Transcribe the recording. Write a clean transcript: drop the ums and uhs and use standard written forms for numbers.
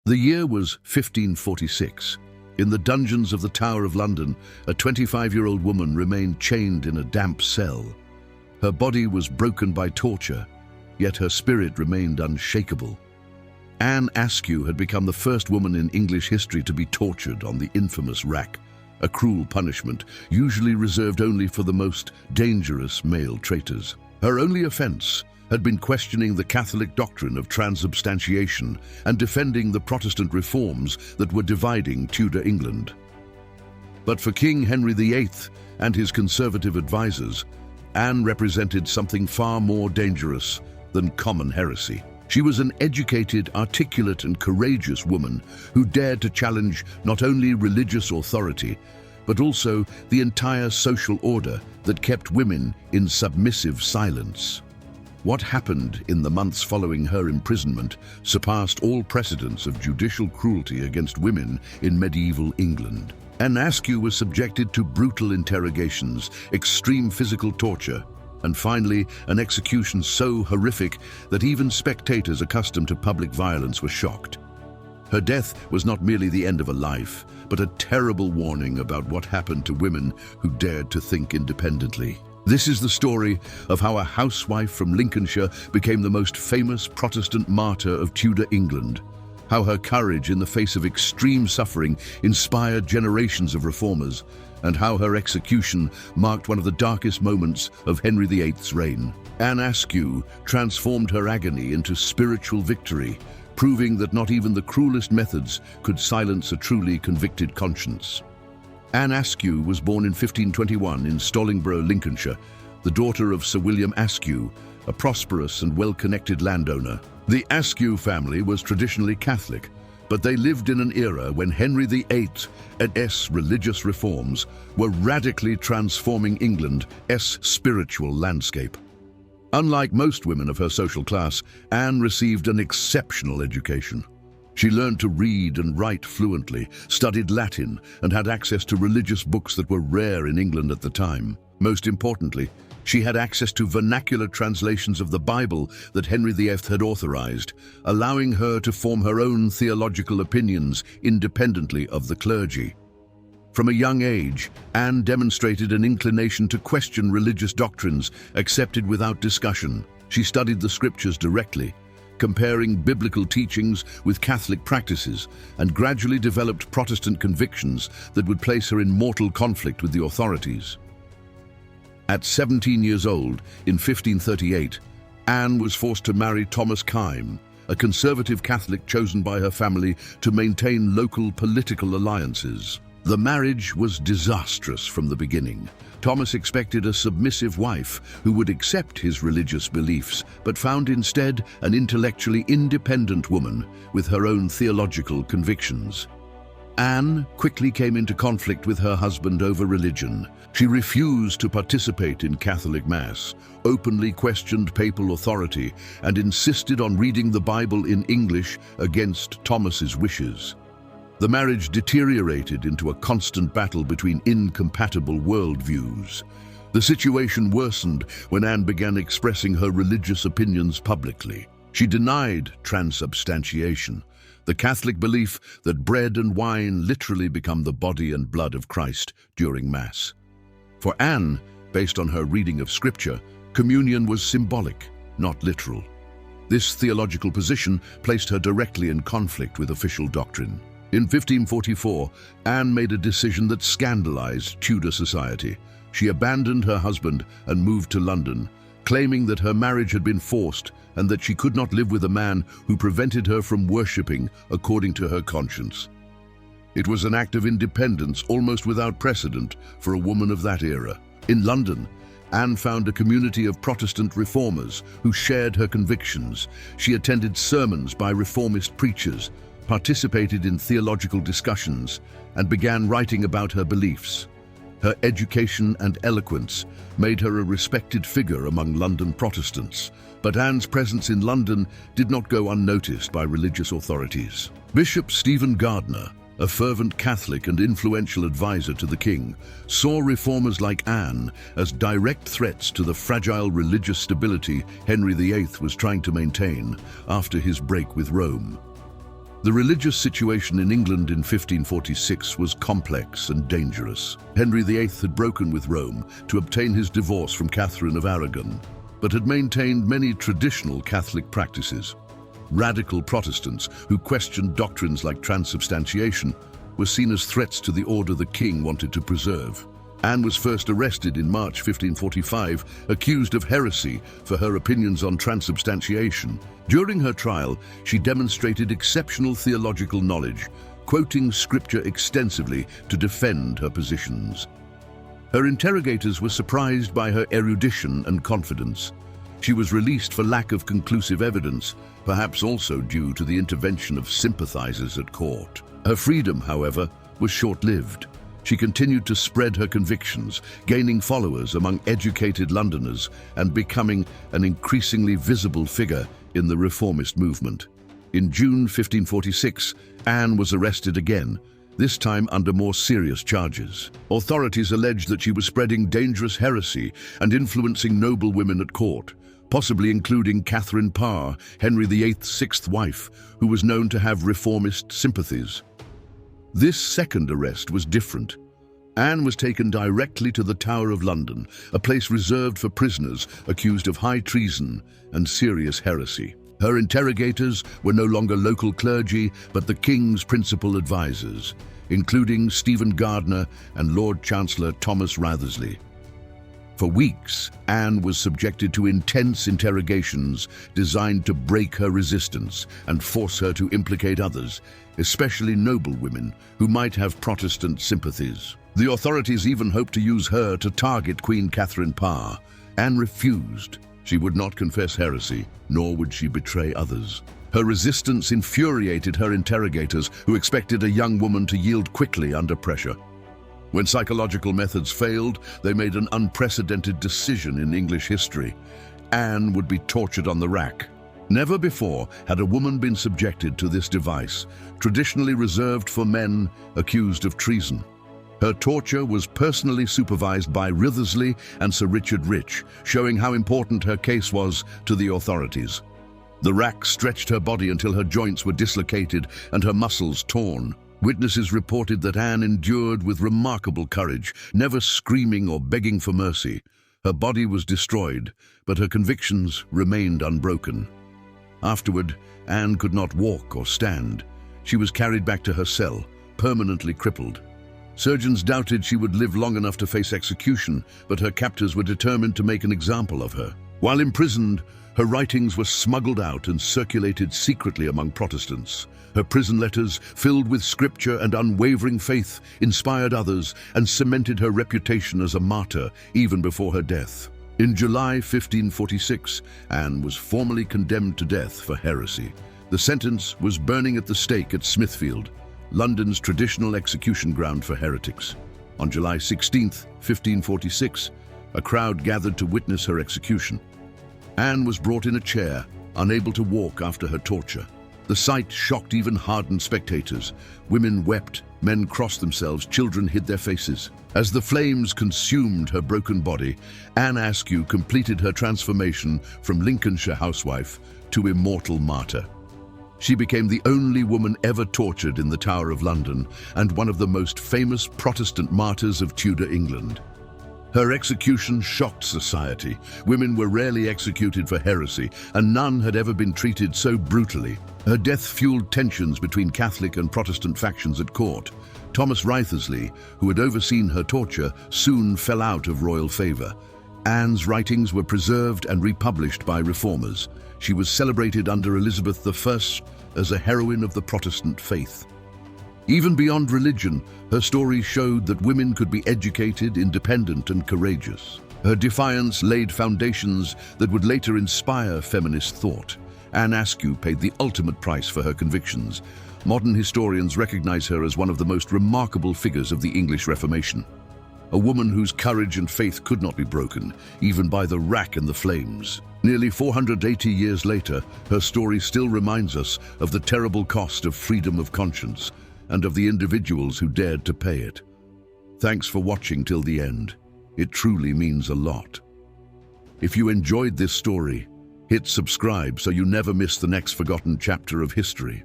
The year was 1546. In the dungeons of the Tower of London, a 25-year-old woman remained chained in a damp cell. Her body was broken by torture, yet her spirit remained unshakable. Anne Askew had become the first woman in English history to be tortured on the infamous rack, a cruel punishment usually reserved only for the most dangerous male traitors. Her only offense had been questioning the Catholic doctrine of transubstantiation and defending the Protestant reforms that were dividing Tudor England. But for King Henry VIII and his conservative advisors, Anne represented something far more dangerous than common heresy. She was an educated, articulate, and courageous woman who dared to challenge not only religious authority, but also the entire social order that kept women in submissive silence. What happened in the months following her imprisonment surpassed all precedents of judicial cruelty against women in medieval England. Anne Askew was subjected to brutal interrogations, extreme physical torture, and finally, an execution so horrific that even spectators accustomed to public violence were shocked. Her death was not merely the end of a life, but a terrible warning about what happened to women who dared to think independently. This is the story of how a housewife from Lincolnshire became the most famous Protestant martyr of Tudor England, how her courage in the face of extreme suffering inspired generations of reformers, and how her execution marked one of the darkest moments of Henry VIII's reign. Anne Askew transformed her agony into spiritual victory, proving that not even the cruelest methods could silence a truly convicted conscience. Anne Askew was born in 1521 in Stallingborough, Lincolnshire, the daughter of Sir William Askew, a prosperous and well-connected landowner. The Askew family was traditionally Catholic, but they lived in an era when Henry VIII and S religious reforms were radically transforming England's spiritual landscape. Unlike most women of her social class, Anne received an exceptional education. She learned to read and write fluently, studied Latin, and had access to religious books that were rare in England at the time. Most importantly, she had access to vernacular translations of the Bible that Henry VIII had authorized, allowing her to form her own theological opinions independently of the clergy. From a young age, Anne demonstrated an inclination to question religious doctrines accepted without discussion. She studied the scriptures directly, comparing biblical teachings with Catholic practices, and gradually developed Protestant convictions that would place her in mortal conflict with the authorities. At 17 years old, in 1538, Anne was forced to marry Thomas Kyme, a conservative Catholic chosen by her family to maintain local political alliances. The marriage was disastrous from the beginning. Thomas expected a submissive wife who would accept his religious beliefs, but found instead an intellectually independent woman with her own theological convictions. Anne quickly came into conflict with her husband over religion. She refused to participate in Catholic Mass, openly questioned papal authority, and insisted on reading the Bible in English against Thomas's wishes. The marriage deteriorated into a constant battle between incompatible worldviews. The situation worsened when Anne began expressing her religious opinions publicly. She denied transubstantiation, the Catholic belief that bread and wine literally become the body and blood of Christ during Mass. For Anne, based on her reading of Scripture, communion was symbolic, not literal. This theological position placed her directly in conflict with official doctrine. In 1544, Anne made a decision that scandalized Tudor society. She abandoned her husband and moved to London, claiming that her marriage had been forced and that she could not live with a man who prevented her from worshipping according to her conscience. It was an act of independence almost without precedent for a woman of that era. In London, Anne found a community of Protestant reformers who shared her convictions. She attended sermons by reformist preachers, participated in theological discussions, and began writing about her beliefs. Her education and eloquence made her a respected figure among London Protestants, but Anne's presence in London did not go unnoticed by religious authorities. Bishop Stephen Gardiner, a fervent Catholic and influential advisor to the king, saw reformers like Anne as direct threats to the fragile religious stability Henry VIII was trying to maintain after his break with Rome. The religious situation in England in 1546 was complex and dangerous. Henry VIII had broken with Rome to obtain his divorce from Catherine of Aragon, but had maintained many traditional Catholic practices. Radical Protestants who questioned doctrines like transubstantiation were seen as threats to the order the king wanted to preserve. Anne was first arrested in March 1545, accused of heresy for her opinions on transubstantiation. During her trial, she demonstrated exceptional theological knowledge, quoting scripture extensively to defend her positions. Her interrogators were surprised by her erudition and confidence. She was released for lack of conclusive evidence, perhaps also due to the intervention of sympathizers at court. Her freedom, however, was short-lived. She continued to spread her convictions, gaining followers among educated Londoners and becoming an increasingly visible figure in the reformist movement. In June 1546, Anne was arrested again, this time under more serious charges. Authorities alleged that she was spreading dangerous heresy and influencing noble women at court, possibly including Catherine Parr, Henry VIII's sixth wife, who was known to have reformist sympathies. This second arrest was different. Anne was taken directly to the Tower of London, a place reserved for prisoners accused of high treason and serious heresy. Her interrogators were no longer local clergy, but the king's principal advisors, including Stephen Gardiner and Lord Chancellor Thomas Wriothesley. For weeks, Anne was subjected to intense interrogations designed to break her resistance and force her to implicate others, especially noble women who might have Protestant sympathies. The authorities even hoped to use her to target Queen Catherine Parr. Anne refused. She would not confess heresy, nor would she betray others. Her resistance infuriated her interrogators, who expected a young woman to yield quickly under pressure. When psychological methods failed, they made an unprecedented decision in English history. Anne would be tortured on the rack. Never before had a woman been subjected to this device, traditionally reserved for men accused of treason. Her torture was personally supervised by Wriothesley and Sir Richard Rich, showing how important her case was to the authorities. The rack stretched her body until her joints were dislocated and her muscles torn. Witnesses reported that Anne endured with remarkable courage, never screaming or begging for mercy. Her body was destroyed, but her convictions remained unbroken. Afterward, Anne could not walk or stand. She was carried back to her cell, permanently crippled. Surgeons doubted she would live long enough to face execution, but her captors were determined to make an example of her. While imprisoned, her writings were smuggled out and circulated secretly among Protestants. Her prison letters, filled with scripture and unwavering faith, inspired others and cemented her reputation as a martyr even before her death. In July 1546, Anne was formally condemned to death for heresy. The sentence was burning at the stake at Smithfield, London's traditional execution ground for heretics. On July 16, 1546, a crowd gathered to witness her execution. Anne was brought in a chair, unable to walk after her torture. The sight shocked even hardened spectators. Women wept, men crossed themselves, children hid their faces. As the flames consumed her broken body, Anne Askew completed her transformation from Lincolnshire housewife to immortal martyr. She became the only woman ever tortured in the Tower of London and one of the most famous Protestant martyrs of Tudor England. Her execution shocked society. Women were rarely executed for heresy, and none had ever been treated so brutally. Her death fueled tensions between Catholic and Protestant factions at court. Thomas Wriothesley, who had overseen her torture, soon fell out of royal favor. Anne's writings were preserved and republished by reformers. She was celebrated under Elizabeth I as a heroine of the Protestant faith. Even beyond religion, her story showed that women could be educated, independent, and courageous. Her defiance laid foundations that would later inspire feminist thought. Anne Askew paid the ultimate price for her convictions. Modern historians recognize her as one of the most remarkable figures of the English Reformation. A woman whose courage and faith could not be broken, even by the rack and the flames. Nearly 480 years later, her story still reminds us of the terrible cost of freedom of conscience and of the individuals who dared to pay it. Thanks for watching till the end. It truly means a lot. If you enjoyed this story, hit subscribe so you never miss the next forgotten chapter of history.